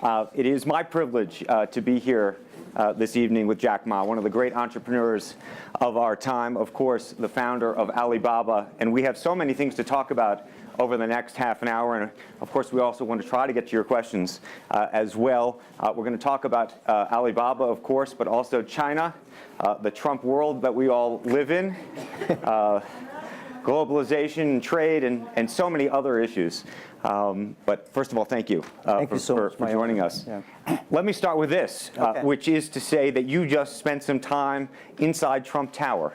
It is my privilege to be here this evening with Jack Ma, one of the great entrepreneurs of our time, of course, the founder of Alibaba. And we have so many things to talk about over the next half an hour. And of course, we also want to try to get to your questions as well. We're going to talk about Alibaba, of course, but also China, the Trump world that we all live in, globalization, trade, and so many other issues. But first of all, thank you for joining us. Yeah. Let me start with this, which is to say that you just spent some time inside Trump Tower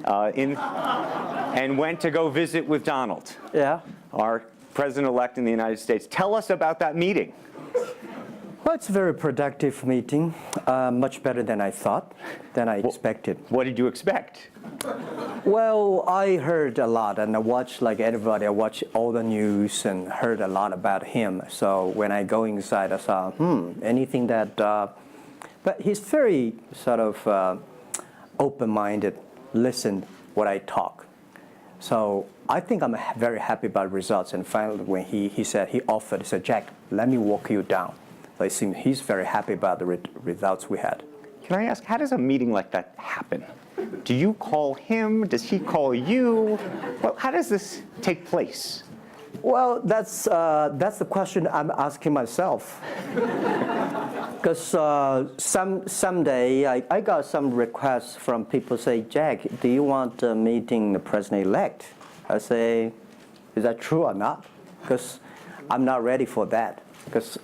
and went to go visit with Donald, our president-elect in the United States. Tell us about that meeting. Well, it's a very productive meeting, much better than I thought, than I expected. What did you expect? Well, I heard a lot, and I watched, like everybody, I watched all the news and heard a lot about him. So when I go inside, I saw, anything that, but he's very sort of open-minded, listen what I talk. So I think I'm very happy about results. And finally, when he said, he said, Jack, let me walk you down. So it seems he's very happy about the results we had. Can I ask, how does a meeting like that happen? Do you call him? Does he call you? Well, how does this take place? Well, that's the question I'm asking myself. Because someday I got some requests from people say, Jack, do you want a meeting the president-elect? I say, is that true or not? Because I'm not ready for that. Because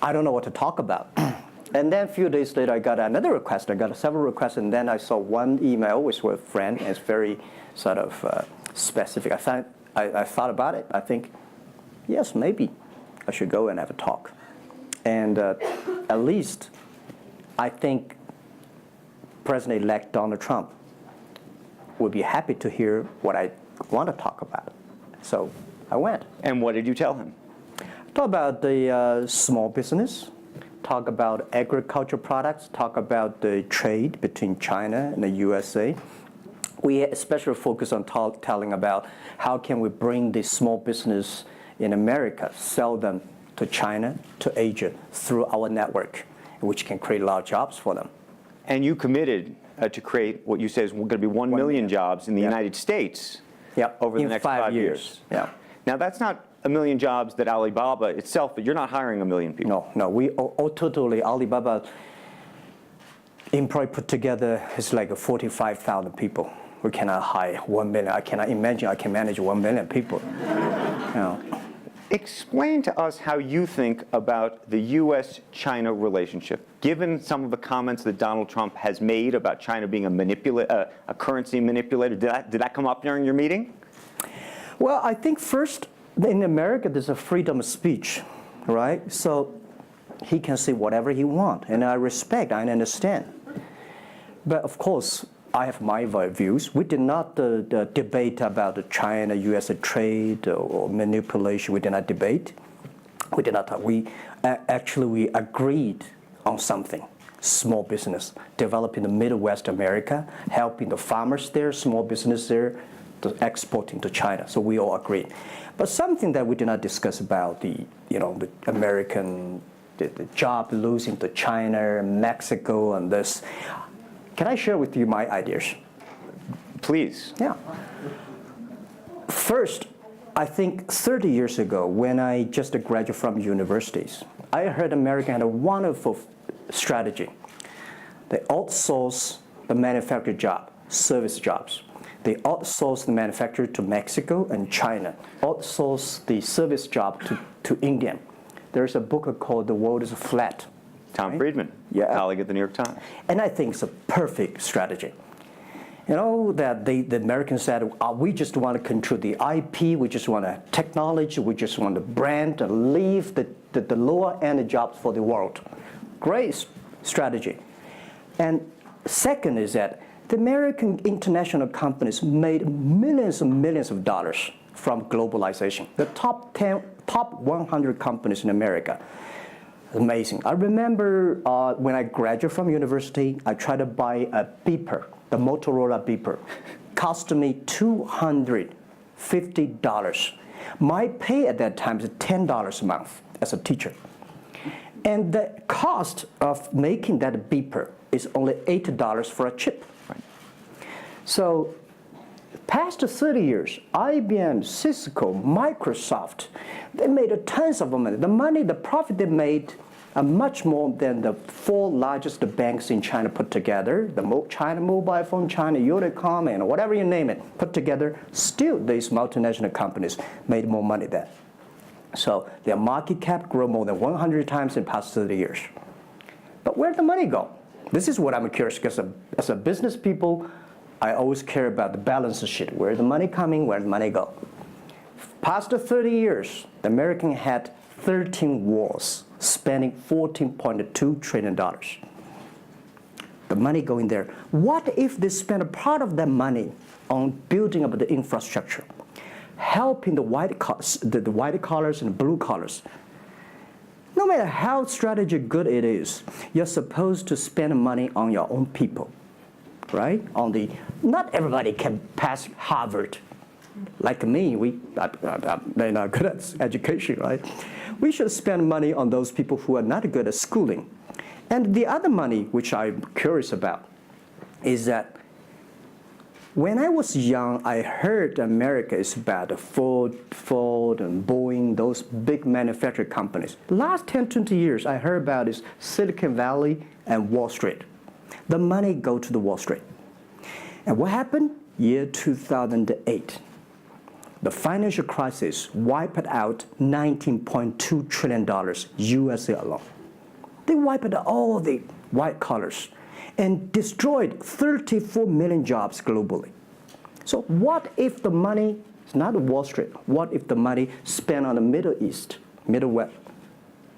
I don't know what to talk about. And then a few days later, I got another request. I got several requests, and then I saw one email with a friend, and it's very sort of specific. I thought about it. I think, yes, maybe I should go and have a talk. And at least I think President-elect Donald Trump would be happy to hear what I want to talk about. So I went. And what did you tell him? Talk about the small business, talk about agricultural products, talk about the trade between China and the USA. We especially focus on telling about how can we bring the small business in America, sell them to China, to Asia, through our network, which can create a lot of jobs for them. And you committed to create what you say is going to be 1 million jobs in the United States over the next 5 years. Yeah. Now, that's not 1 million jobs that Alibaba itself, but you're not hiring 1 million people. No, we totally, Alibaba employee put together is like 45,000 people. We cannot hire 1 million. I cannot imagine I can manage 1 million people. Explain to us how you think about the U.S.-China relationship, given some of the comments that Donald Trump has made about China being a currency manipulator. Did that come up during your meeting? Well, I think first, in America, there's a freedom of speech, right? So he can say whatever he wants, and I respect, I understand. But of course, I have my views. We did not debate about the China-U.S. trade or manipulation. We did not debate. We did not talk. We agreed on something. Small business, developing the Midwest America, helping the farmers there, small business there, exporting to China. So we all agreed. But something that we did not discuss about the American the job losing to China, Mexico, and this. Can I share with you my ideas? Please. Yeah. First, I think 30 years ago, when I just graduated from universities, I heard America had a wonderful strategy. They outsource the manufacturing job, service jobs. They outsource the manufacturer to Mexico and China, outsource the service job to India. There's a book called The World is Flat. Tom Friedman, colleague at the New York Times. And I think it's a perfect strategy. You know, that the Americans said, we just want to control the IP, we just want technology, we just want the brand, to leave the lower-end jobs for the world. Great strategy. And second is that the American international companies made millions and millions of dollars from globalization. The top 100 companies in America. Amazing. I remember when I graduated from university, I tried to buy a beeper, the Motorola beeper. Cost me $250. My pay at that time is $10 a month as a teacher. And the cost of making that beeper is only $8 for a chip. Right. So past 30 years, IBM, Cisco, Microsoft, they made tons of money. The profit they made are much more than the 4 largest banks in China put together, the China Mobile Phone, China Unicom, and whatever you name it, put together. Still, these multinational companies made more money than. So their market cap grew more than 100 times in the past 30 years. But where'd the money go? This is what I'm curious, because as a business people, I always care about the balance sheet. Where's the money coming? Where'd the money go? Past 30 years, the American had 13 wars, spending $14.2 trillion. The money going there. What if they spend a part of that money on building up the infrastructure, helping the white collars and the blue collars? No matter how strategy good it is, you're supposed to spend money on your own people, right? Not everybody can pass Harvard. Like me, they're not good at education, right? We should spend money on those people who are not good at schooling. And the other money, which I'm curious about, is that when I was young, I heard America is about Ford and Boeing, those big manufacturing companies. Last 10, 20 years, I heard about is Silicon Valley and Wall Street. The money go to the Wall Street. And what happened? Year 2008. The financial crisis wiped out $19.2 trillion USA alone. They wiped out all the white collars and destroyed 34 million jobs globally. So what if the money is not Wall Street? What if the money spent on the Middle East, Middle West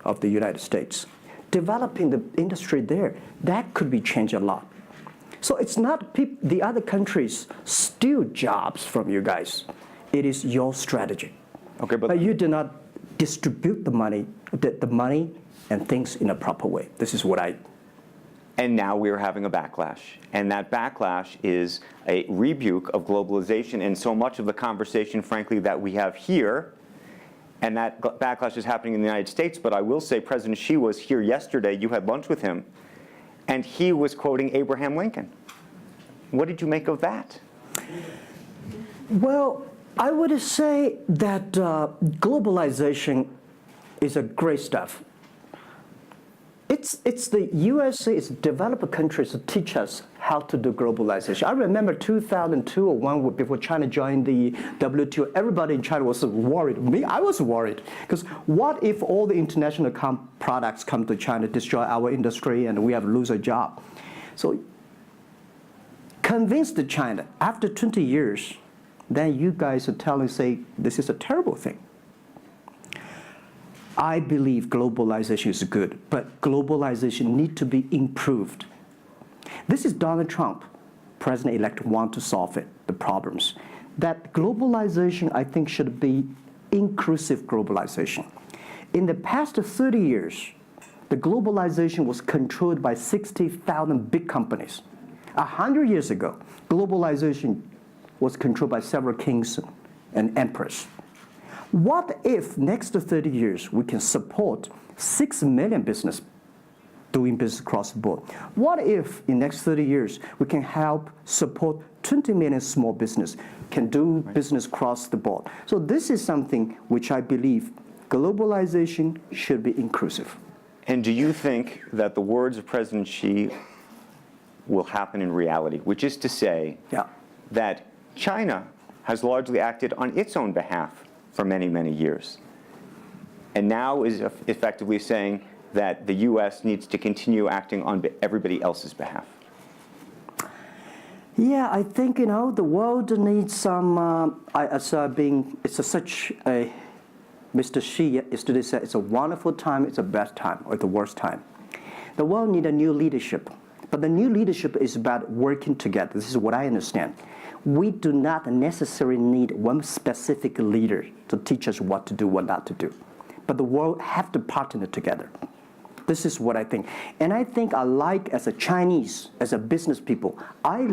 of the United States, developing the industry there? That could be changed a lot. So it's not the other countries steal jobs from you guys. It is your strategy. Okay, but you do not distribute the money and things in a proper way. This is what I. And now we're having a backlash. And that backlash is a rebuke of globalization. And so much of the conversation, frankly, that we have here, and that backlash is happening in the United States. But I will say President Xi was here yesterday. You had lunch with him. And he was quoting Abraham Lincoln. What did you make of that? Well, I would say that globalization is a great stuff. It's the USA, it's developed countries to teach us how to do globalization. I remember 2002 or 1 before China joined the WTO, everybody in China was worried. Me, I was worried. Because what if all the international products come to China, destroy our industry, and we have to lose a job? So convince China, after 20 years, then you guys are say, this is a terrible thing. I believe globalization is good, but globalization needs to be improved. This is Donald Trump, president-elect, want to solve it, the problems. That globalization, I think, should be inclusive globalization. In the past 30 years, the globalization was controlled by 60,000 big companies. 100 years ago, globalization was controlled by several kings and emperors. What if next 30 years we can support 6 million business doing business across the board? What if in next 30 years we can help support 20 million small business can do business across the board? So this is something which I believe globalization should be inclusive. And do you think that the words of President Xi will happen in reality, which is to say that China has largely acted on its own behalf for many, many years, and now is effectively saying that the U.S. needs to continue acting on everybody else's behalf? Yeah, I think, the world needs some, Mr. Xi yesterday said, it's a wonderful time, it's a best time, or the worst time. The world needs a new leadership, but the new leadership is about working together. This is what I understand. We do not necessarily need one specific leader to teach us what to do, what not to do. But the world have to partner together. This is what I think. And I think as a Chinese, as a business people, I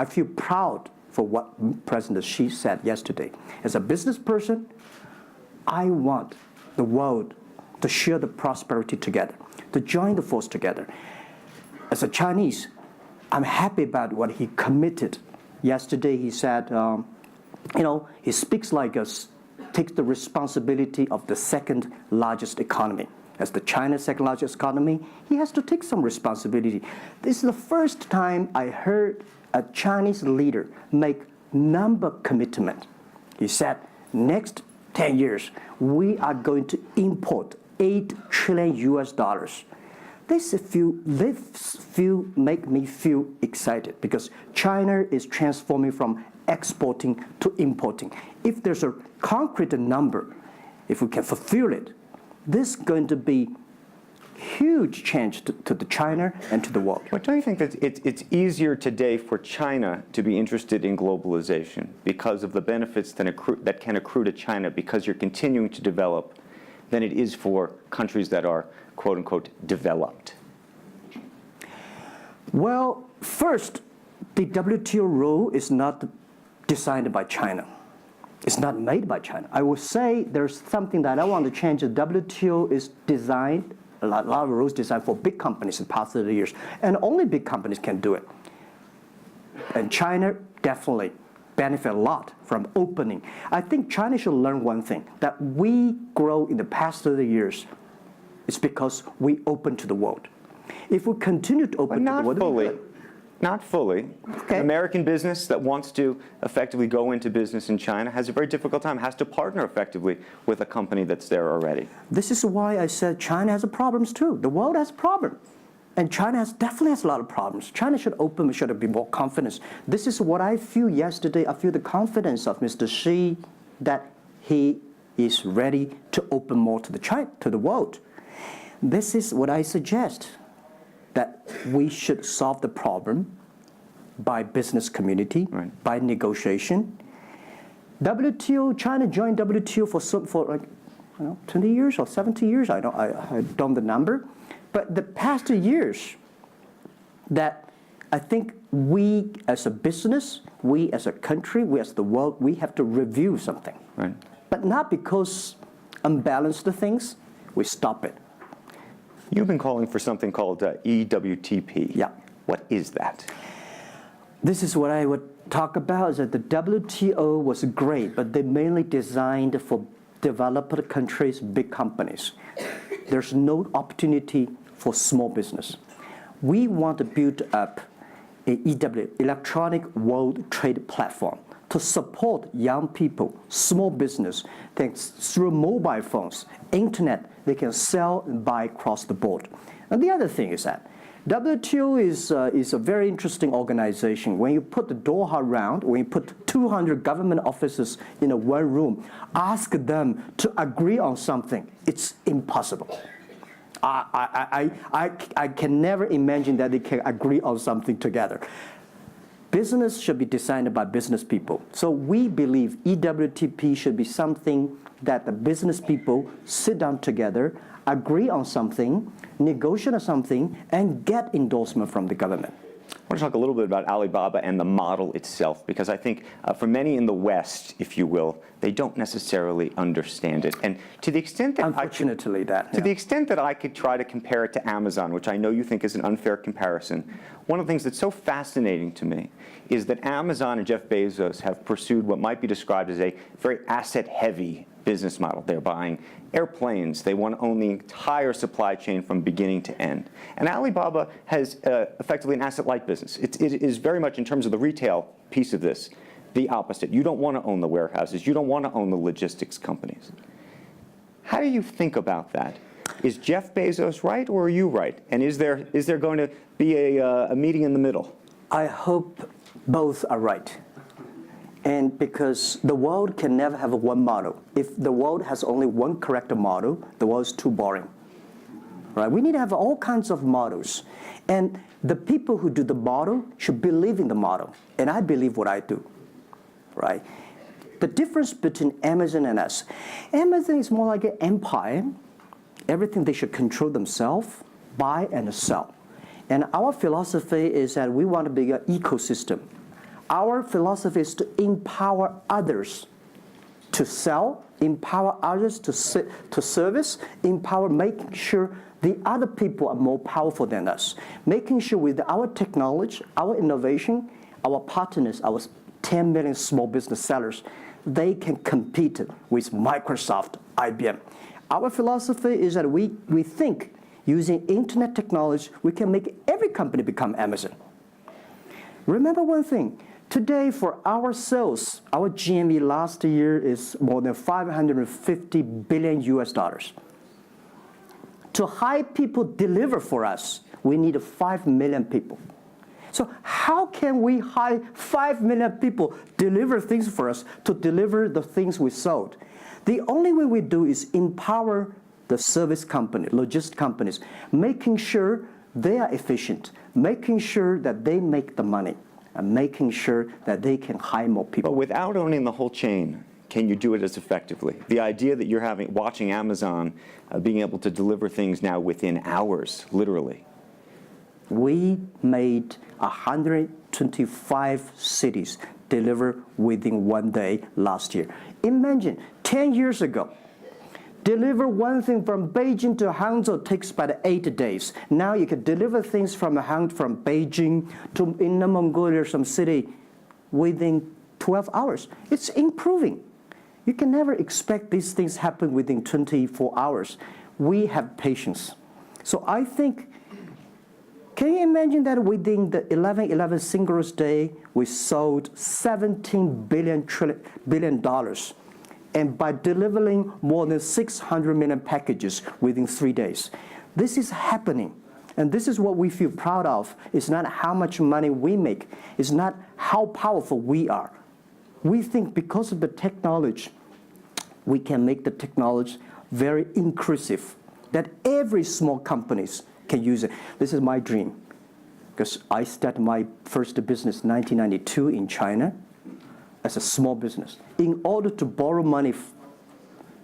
feel proud for what President Xi said yesterday. As a business person, I want the world to share the prosperity together, to join the force together. As a Chinese, I'm happy about what he committed. Yesterday he said, he speaks like us, takes the responsibility of the second largest economy. As the China's second largest economy, he has to take some responsibility. This is the first time I heard a Chinese leader make number commitment. He said, next 10 years, we are going to import $8 trillion US. This make me feel excited because China is transforming from exporting to importing. If there's a concrete number, if we can fulfill it, this is going to be huge change to the China and to the world. But don't you think that it's easier today for China to be interested in globalization because of the benefits that can accrue to China because you're continuing to develop than it is for countries that are, quote unquote, developed? Well, first, the WTO rule is not designed by China. It's not made by China. I will say there's something that I want to change. The WTO is designed, a lot of rules designed for big companies in the past 30 years, and only big companies can do it. And China definitely benefit a lot from opening. I think China should learn one thing, that we grow in the past 30 years. It's because we open to the world. If we continue to open to the world... Not fully. Okay. An American business that wants to effectively go into business in China has a very difficult time, has to partner effectively with a company that's there already. This is why I said China has problems too. The world has problems. And China definitely has a lot of problems. China should open, should be more confidence. This is what I feel yesterday. I feel the confidence of Mr. Xi that he is ready to open more to the world. This is what I suggest, that we should solve the problem by business community, right, by negotiation. WTO, China joined WTO for 20 years or 70 years. I don't know the number. But the past 2 years, that I think we as a business, we as a country, we as the world, we have to review something. Right. But not because unbalanced things, we stop it. You've been calling for something called EWTP. Yeah. What is that? This is what I would talk about, is that the WTO was great, but they mainly designed for developed countries, big companies. There's no opportunity for small business. We want to build up an EW, Electronic World Trade Platform, to support young people, small business, thanks through mobile phones, internet, they can sell and buy across the board. And the other thing is that WTO is a very interesting organization. When you put the Doha round, when you put 200 government officers in one room, ask them to agree on something, it's impossible. I can never imagine that they can agree on something together. Business should be designed by business people. So we believe EWTP should be something that the business people sit down together, agree on something, negotiate on something, and get endorsement from the government. I want to talk a little bit about Alibaba and the model itself, because I think for many in the West, if you will, they don't necessarily understand it. And to the extent that the extent that I could try to compare it to Amazon, which I know you think is an unfair comparison, one of the things that's so fascinating to me is that Amazon and Jeff Bezos have pursued what might be described as a very asset-heavy business model. They're buying airplanes. They want to own the entire supply chain from beginning to end. And Alibaba has effectively an asset-light business. It is very much, in terms of the retail piece of this, the opposite. You don't want to own the warehouses. You don't want to own the logistics companies. How do you think about that? Is Jeff Bezos right, or are you right? And is there going to be a meeting in the middle? I hope both are right. And because the world can never have one model. If the world has only one correct model, the world is too boring. Right? We need to have all kinds of models. And the people who do the model should believe in the model. And I believe what I do. Right? The difference between Amazon and us. Amazon is more like an empire. Everything they should control themselves, buy and sell. And our philosophy is that we want to be an ecosystem. Our philosophy is to empower others to sell, empower others to service, empower making sure the other people are more powerful than us, making sure with our technology, our innovation, our partners, our 10 million small business sellers, they can compete with Microsoft, IBM. Our philosophy is that we think using internet technology, we can make every company become Amazon. Remember one thing, today for our sales, our GMV last year is more than 550 billion US dollars. To hire people deliver for us, we need 5 million people. So how can we hire 5 million people deliver things for us to deliver the things we sold? The only way we do is empower the service company, logistics companies, making sure they are efficient, making sure that they make the money, and making sure that they can hire more people. But without owning the whole chain, can you do it as effectively? The idea that you're watching Amazon being able to deliver things now within hours, literally. We made 125 cities deliver within 1 day last year. Imagine, 10 years ago, deliver one thing from Beijing to Hangzhou takes about 8 days. Now you can deliver things from Beijing to Inner Mongolia, some city, within 12 hours. It's improving. You can never expect these things happen within 24 hours. We have patience. So I think, can you imagine that within the 11/11 Singles Day, we sold $17 billion, and by delivering more than 600 million packages within 3 days. This is happening, and this is what we feel proud of. It's not how much money we make. It's not how powerful we are. We think because of the technology, we can make the technology very inclusive, that every small companies can use it. This is my dream, because I started my first business in 1992 in China as a small business. In order to borrow money,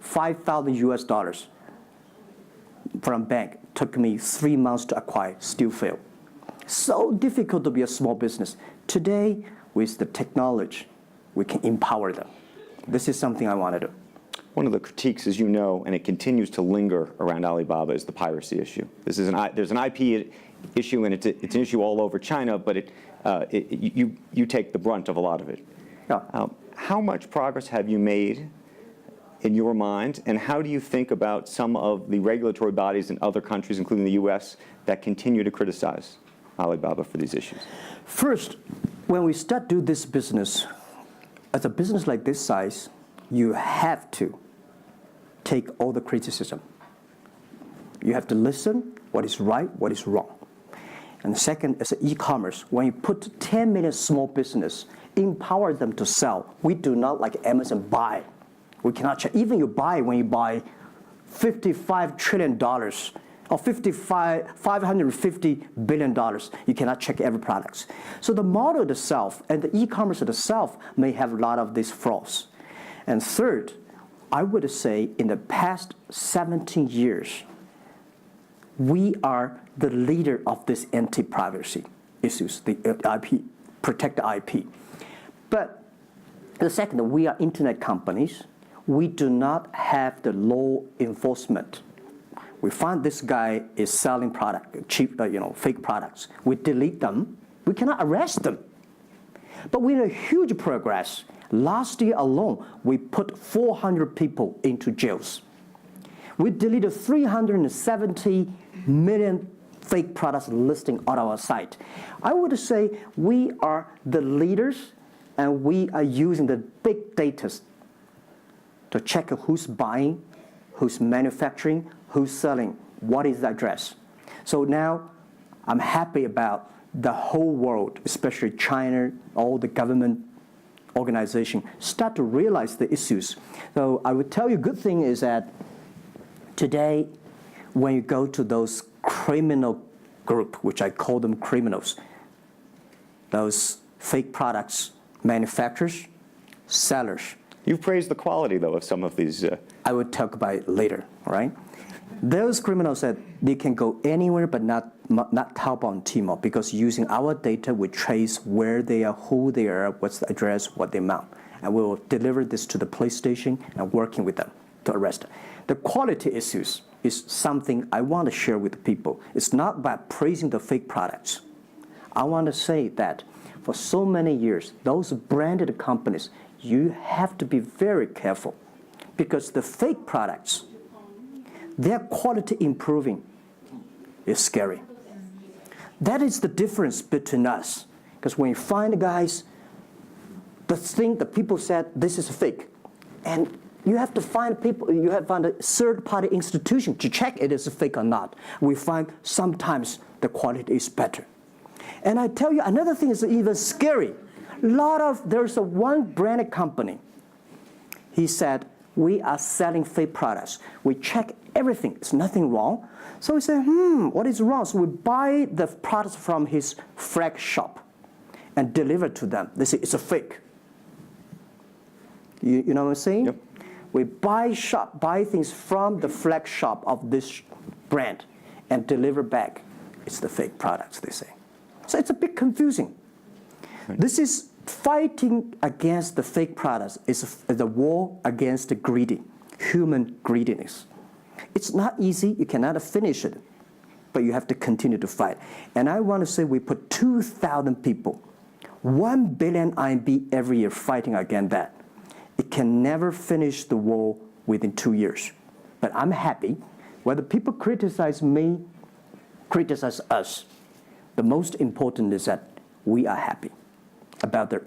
5,000 US dollars from bank, took me 3 months to acquire, still failed. So difficult to be a small business. Today, with the technology, we can empower them. This is something I want to do. One of the critiques, as you know, and it continues to linger around Alibaba, is the piracy issue. There's an IP issue, and it's an issue all over China, but you take the brunt of a lot of it. Yeah. How much progress have you made in your mind, and how do you think about some of the regulatory bodies in other countries, including the US, that continue to criticize Alibaba for these issues? First, when we start do this business, as a business like this size, you have to take all the criticism. You have to listen what is right, what is wrong. And second, as an e-commerce, when you put 10 million small business, empower them to sell. We do not like Amazon buy. We cannot check. Even when you buy $55 trillion or $550 billion, you cannot check every product. So the model itself and the e-commerce itself may have a lot of these flaws. And third, I would say in the past 17 years, we are the leader of this anti-privacy issues, the IP, protect the IP. But the second, we are internet companies. We do not have the law enforcement. We find this guy is selling product, cheap, fake products. We delete them. We cannot arrest them. But we made huge progress. Last year alone, we put 400 people into jails. We deleted 370 million fake products listing on our site. I would say we are the leaders, and we are using the big data to check who's buying, who's manufacturing, who's selling, what is the address. So now I'm happy about the whole world, especially China, all the government organization, start to realize the issues. So I would tell you, good thing is that today, when you go to those criminal group, which I call them criminals, those fake products, manufacturers, sellers. You've praised the quality, though, of some of these. I would talk about it later, right? Those criminals said they can go anywhere but not Taobao and Tmall, because using our data, we trace where they are, who they are, what's the address, what the amount. and we will deliver this to the police station and working with them to arrest them. The quality issues is something I want to share with people. It's not about praising the fake products. I want to say that for so many years, those branded companies, you have to be very careful because the fake products, their quality improving is scary. That is the difference between us. Because when you find the guys, the thing that people said, this is fake. And you have to find people, you have to find a third-party institution to check it is fake or not. We find sometimes the quality is better. And I tell you, another thing is even scary. There's one branded company. He said, we are selling fake products. We check everything, there's nothing wrong. So we say, what is wrong? So we buy the products from his flag shop and deliver to them. They say, it's a fake. You know what I'm saying? Yep. We buy things from the flag shop of this brand and deliver back. It's the fake products, they say. So it's a bit confusing. Right. This is fighting against the fake products. Is a war against the human greediness. It's not easy. You cannot finish it, but you have to continue to fight. And I want to say we put 2,000 people, 1 billion RMB every year fighting against that. It can never finish the war within 2 years. But I'm happy. Whether people criticize me, criticize us, the most important is that we are happy about the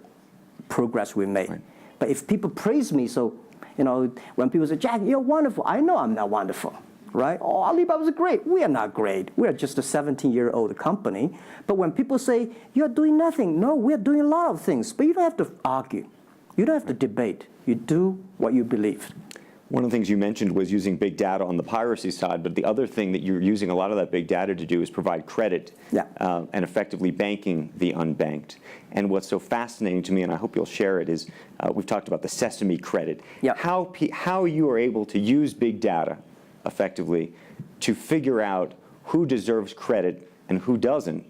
progress we made. Right. But if people praise me, so, when people say, Jack, you're wonderful, I know I'm not wonderful, right? Oh, Alibaba's great. We are not great. We are just a 17-year-old company. But when people say, you're doing nothing, no, we're doing a lot of things. But you don't have to argue. You don't have to debate. You do what you believe. One of the things you mentioned was using big data on the piracy side, but the other thing that you're using a lot of that big data to do is provide credit and effectively banking the unbanked. And what's so fascinating to me, and I hope you'll share it, is we've talked about the Sesame credit. Yep. How you are able to use big data effectively to figure out who deserves credit and who doesn't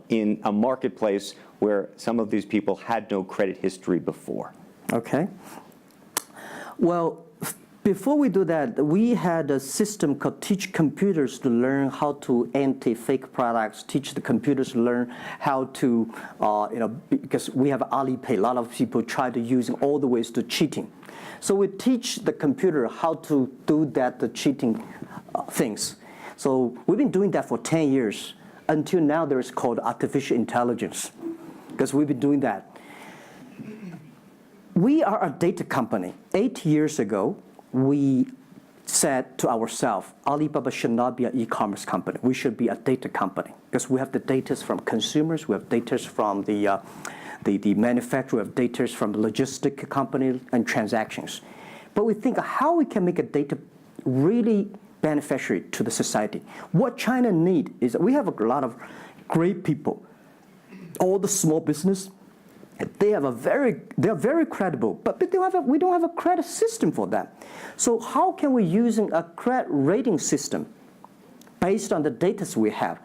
in a marketplace where some of these people had no credit history before. Okay. Well, before we do that, we had a system called Teach Computers to learn how to anti-fake products, teach the computers to learn how to, because we have Alipay, a lot of people try to using all the ways to cheating. So we teach the computer how to do that, the cheating things. So we've been doing that for 10 years. Until now, there is called artificial intelligence, because we've been doing that. We are a data company. 8 years ago, we said to ourselves, Alibaba should not be an e-commerce company. We should be a data company because we have the data from consumers, we have data from the manufacturer, we have data from the logistic company and transactions. But we think how we can make a data really beneficiary to the society. What China needs is that we have a lot of great people. All the small business, they are very credible, but we don't have a credit system for them. So how can we use a credit rating system based on the data we have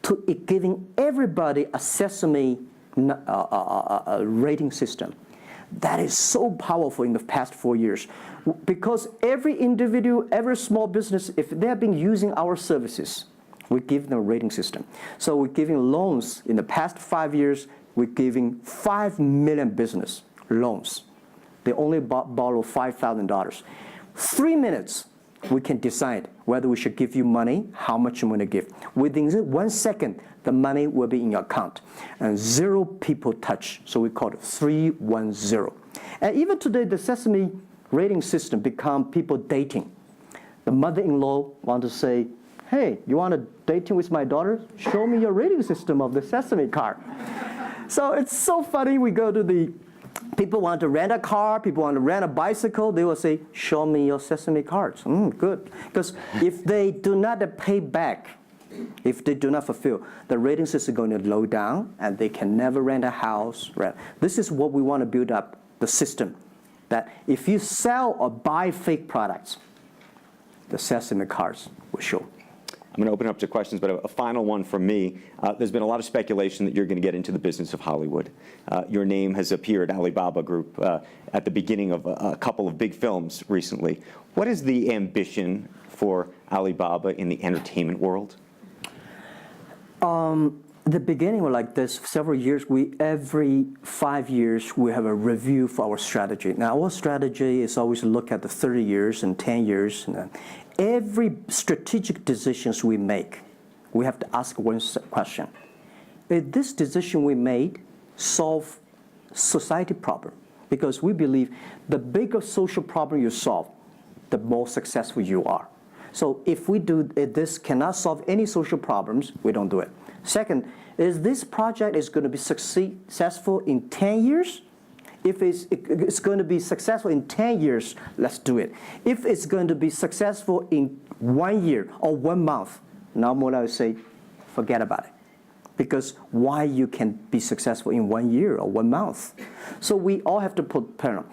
to giving everybody a Sesame rating system? That is so powerful in the past 4 years because every individual, every small business, if they have been using our services, we give them a rating system. So we're giving loans in the past 5 years. We're giving 5 million business loans. They only borrow $5,000. 3 minutes, we can decide whether we should give you money, how much you want to give. Within 1 second, the money will be in your account. And 0 people touch, so we call it 310. And even today, the Sesame rating system become people dating. The mother-in-law want to say, hey, you want to dating with my daughter? Show me your rating system of the Sesame card. So it's so funny. We go to people want to rent a car, people want to rent a bicycle. They will say, show me your Sesame cards. Good. Because if they do not pay back, if they do not fulfill, the rating system is going to low down and they can never rent a house. This is what we want to build up, the system. That if you sell or buy fake products, the Sesame cards will show. I'm going to open up to questions, but a final one from me. There's been a lot of speculation that you're going to get into the business of Hollywood. Your name has appeared, Alibaba Group, at the beginning of a couple of big films recently. What is the ambition for Alibaba in the entertainment world? The beginning was like this. Several years, every 5 years, we have a review for our strategy. Now, our strategy is always look at the 30 years and 10 years. And every strategic decisions we make, we have to ask one question. Is this decision we made solve society problem? Because we believe the bigger social problem you solve, the more successful you are. So if we do this cannot solve any social problems, we don't do it. Second, is this project is going to be successful in 10 years? If it's going to be successful in 10 years, let's do it. If it's going to be successful in 1 year or 1 month, now more I would say, forget about it. Because why you can be successful in 1 year or 1 month? So we all have to put parallel.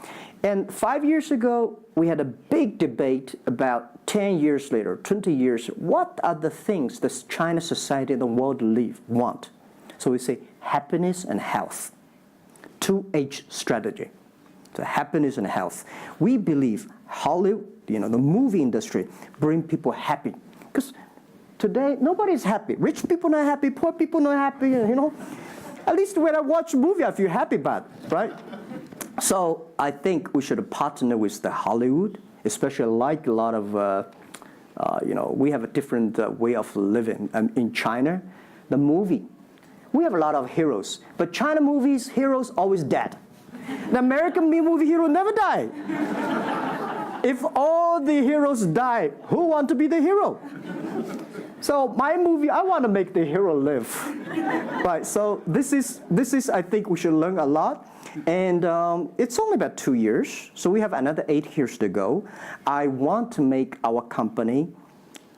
And 5 years ago, we had a big debate about 10 years later, 20 years, what are the things that China society and the world want? So we say happiness and health. 2H strategy. So happiness and health. We believe Hollywood, the movie industry, bring people happy. Because today, nobody's happy. Rich people not happy, poor people not happy, At least when I watch a movie, I feel happy about it, right? So I think we should partner with the Hollywood, especially like a lot of, we have a different way of living. In China, the movie, we have a lot of heroes. But China movies, heroes always dead. The American movie hero never die. If all the heroes die, who want to be the hero? So my movie, I want to make the hero live. Right, so this is, I think we should learn a lot. And it's only about 2 years, so we have another 8 years to go. I want to make our company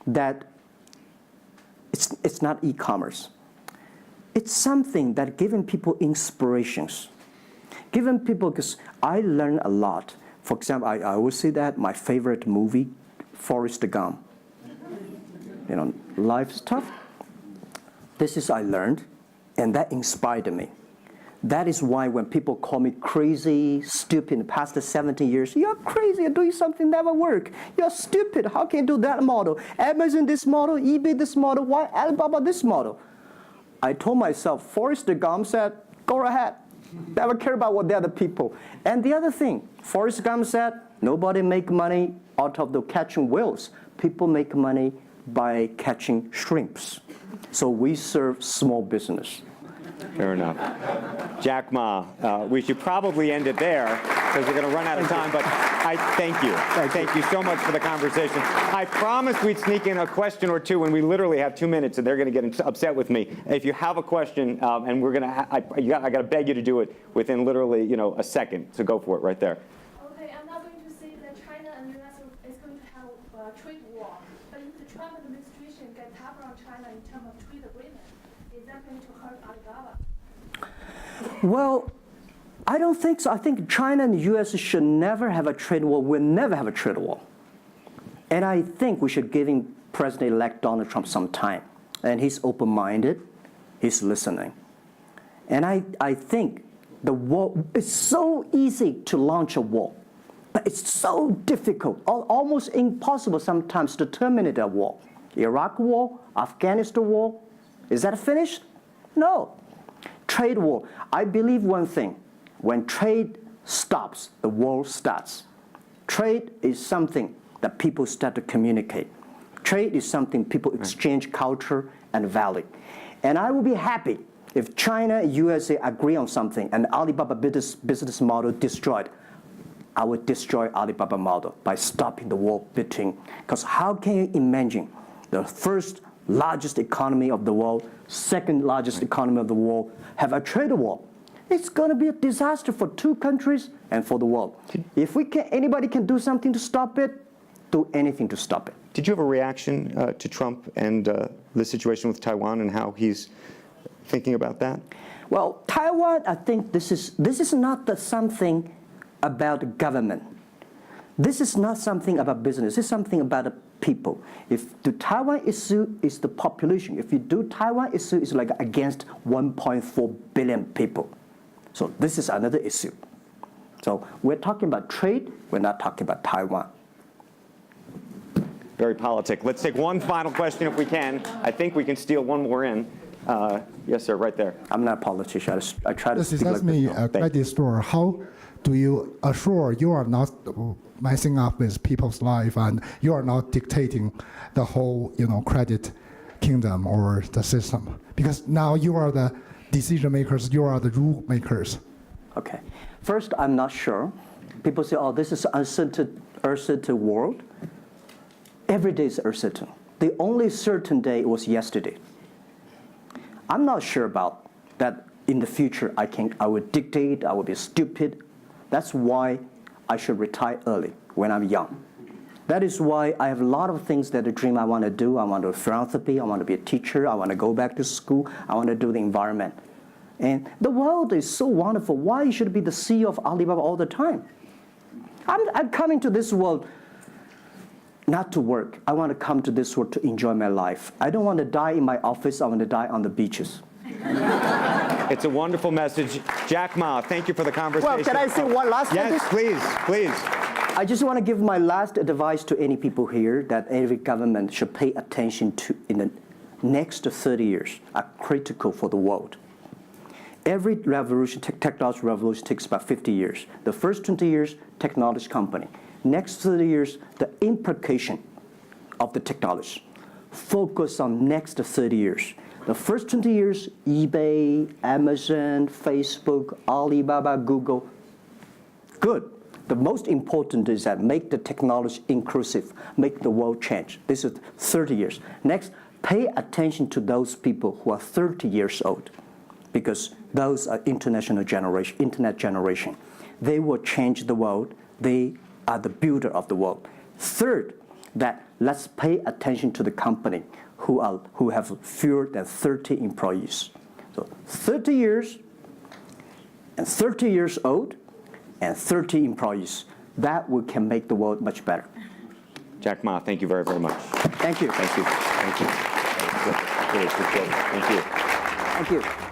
that it's not e-commerce. It's something that giving people inspirations. Giving people, because I learn a lot. For example, I always say that my favorite movie, Forrest Gump. Life's tough. This is I learned, and that inspired me. That is why when people call me crazy, stupid in the past 70 years, you're crazy, you're doing something never work. You're stupid, how can you do that model? Amazon this model, eBay this model, why Alibaba this model? I told myself, Forrest Gump said, go ahead. Never care about what the other people. And the other thing, Forrest Gump said, nobody make money out of the catching whales. People make money by catching shrimps. So we serve small business. Fair enough. Jack Ma, we should probably end it there because we're going to run out of time, but I thank you. Thank you so much for the conversation. I promised we'd sneak in a question or two when we literally have 2 minutes, and they're going to get upset with me. If you have a question, and we're going to, I got to beg you to do it within literally, a second. So go for it right there. Okay, I'm not going to say that China and US is going to have a trade war, but if the Trump administration get tougher on China in terms of trade agreement, is that going to hurt Alibaba? Well, I don't think so. I think China and the US should never have a trade war. We'll never have a trade war. And I think we should give President-elect Donald Trump some time. And he's open-minded. He's listening. And I think the war, it's so easy to launch a war. But it's so difficult, almost impossible sometimes to terminate a war. Iraq war, Afghanistan war, is that finished? No. Trade war. I believe one thing. When trade stops, the war starts. Trade is something that people start to communicate. Trade is something people exchange culture and value. And I will be happy if China and USA agree on something and Alibaba business model destroyed. I would destroy Alibaba model by stopping the war between. Because how can you imagine the first largest economy of the world, second largest economy of the world, have a trade war? It's going to be a disaster for two countries and for the world. If anybody can do something to stop it, do anything to stop it. Did you have a reaction to Trump and the situation with Taiwan and how he's thinking about that? Well, Taiwan, I think this is not something about government. This is not something about business. This is something about people. If the Taiwan issue is the population, if you do Taiwan issue is like against 1.4 billion people. So this is another issue. So we're talking about trade, we're not talking about Taiwan. Very politic. Let's take one final question if we can. I think we can steal one more in. Yes, sir, right there. I'm not a politician. I try to This speak is like me, this. a credit store. How do you assure you are not messing up with people's life and you are not dictating the whole, credit kingdom or the system? Because now you are the decision makers, you are the rule makers. Okay. First, I'm not sure. People say, oh, this is uncertain world. Every day is uncertain. The only certain day was yesterday. I'm not sure about that in the future I would dictate, I would be stupid. That's why I should retire early when I'm young. That is why I have a lot of things that I dream I want to do. I want to do philanthropy, I want to be a teacher, I want to go back to school, I want to do the environment. And the world is so wonderful. Why should I be the CEO of Alibaba all the time? I'm coming to this world not to work. I want to come to this world to enjoy my life. I don't want to die in my office. I want to die on the beaches. It's a wonderful message. Jack Ma, thank you for the conversation. Well, can I say one last thing? Yes, please, please. I just want to give my last advice to any people here that every government should pay attention to in the next 30 years are critical for the world. Every revolution, technology revolution takes about 50 years. The first 20 years, technology company. Next 30 years, the implication of the technology. Focus on next 30 years. The first 20 years, eBay, Amazon, Facebook, Alibaba, Google, good. The most important is that make the technology inclusive, make the world change. This is 30 years. Next, pay attention to those people who are 30 years old, because those are internet generation. They will change the world. They are the builder of the world. Third, that let's pay attention to the company who have fewer than 30 employees. So 30 years and 30 years old and 30 employees. That can make the world much better. Jack Ma, thank you very, very much. Thank you. Thank you. Thank you. Really appreciate it. Thank you. Thank you.